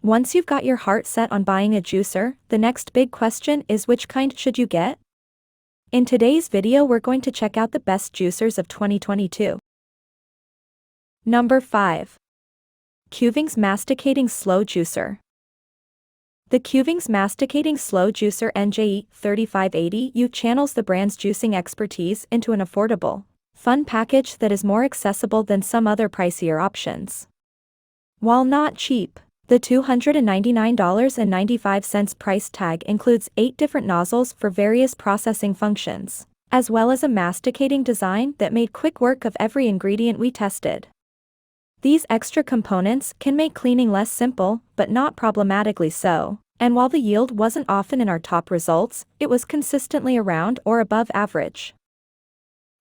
Once you've got your heart set on buying a juicer, the next big question is which kind should you get? In today's video we're going to check out the best juicers of 2022. Number 5. Kuvings Masticating Slow Juicer. The Kuvings Masticating Slow Juicer NJE3580U channels the brand's juicing expertise into an affordable, fun package that is more accessible than some other pricier options. While not cheap, the $299.95 price tag includes 8 different nozzles for various processing functions, as well as a masticating design that made quick work of every ingredient we tested. These extra components can make cleaning less simple, but not problematically so, and while the yield wasn't often in our top results, it was consistently around or above average.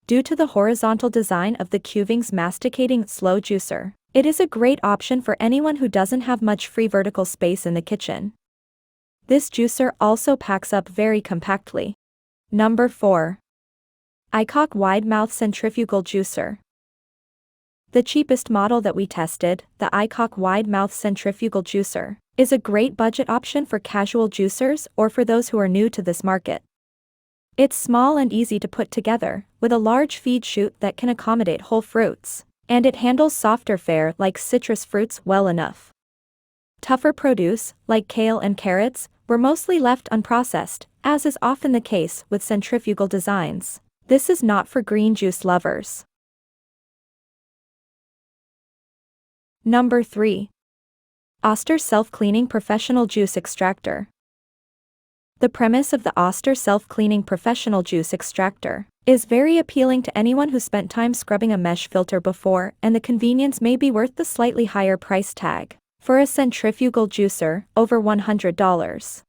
Due to the horizontal design of the Kuvings Masticating Slow Juicer, it is a great option for anyone who doesn't have much free vertical space in the kitchen. This juicer also packs up very compactly. Number 4. Aicok Wide Mouth Centrifugal Juicer. The cheapest model that we tested, the Aicok Wide Mouth Centrifugal Juicer, is a great budget option for casual juicers or for those who are new to this market. It's small and easy to put together, with a large feed chute that can accommodate whole fruits, and it handles softer fare like citrus fruits well enough. Tougher produce, like kale and carrots, were mostly left unprocessed, as is often the case with centrifugal designs. This is not for green juice lovers. Number 3. Oster Self-Cleaning Professional Juice Extractor. The premise of the Oster Self-Cleaning Professional Juice Extractor is very appealing to anyone who spent time scrubbing a mesh filter before, and the convenience may be worth the slightly higher price tag. For a centrifugal juicer, over $100.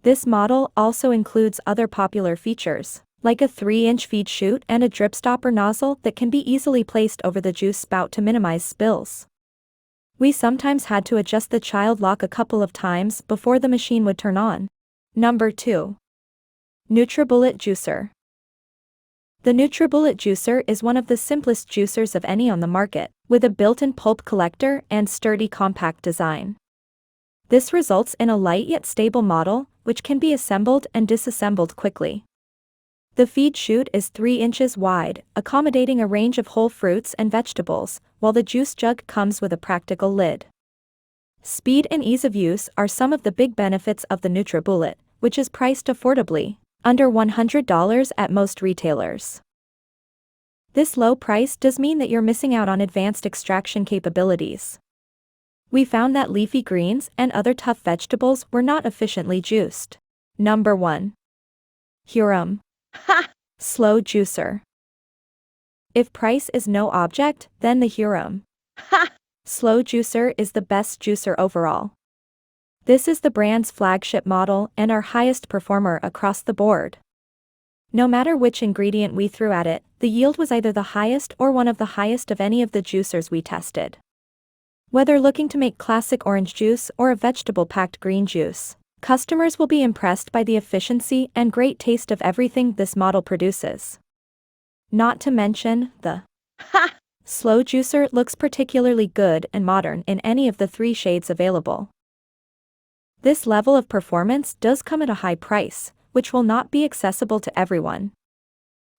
This model also includes other popular features, like a 3-inch feed chute and a drip stopper nozzle that can be easily placed over the juice spout to minimize spills. We sometimes had to adjust the child lock a couple of times before the machine would turn on. Number 2. Nutribullet Juicer. The Nutribullet Juicer is one of the simplest juicers of any on the market, with a built-in pulp collector and sturdy compact design. This results in a light yet stable model, which can be assembled and disassembled quickly. The feed chute is 3 inches wide, accommodating a range of whole fruits and vegetables, while the juice jug comes with a practical lid. Speed and ease of use are some of the big benefits of the Nutribullet, which is priced affordably, under $100 at most retailers. This low price does mean that you're missing out on advanced extraction capabilities. We found that leafy greens and other tough vegetables were not efficiently juiced. Number 1. Hurom Slow Juicer. If price is no object, then the Hurom Slow Juicer is the best juicer overall. This is the brand's flagship model and our highest performer across the board. No matter which ingredient we threw at it, the yield was either the highest or one of the highest of any of the juicers we tested. Whether looking to make classic orange juice or a vegetable-packed green juice, customers will be impressed by the efficiency and great taste of everything this model produces. Not to mention, the Slow Juicer looks particularly good and modern in any of the 3 shades available. This level of performance does come at a high price, which will not be accessible to everyone.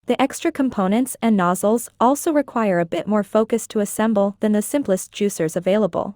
The extra components and nozzles also require a bit more focus to assemble than the simplest juicers available.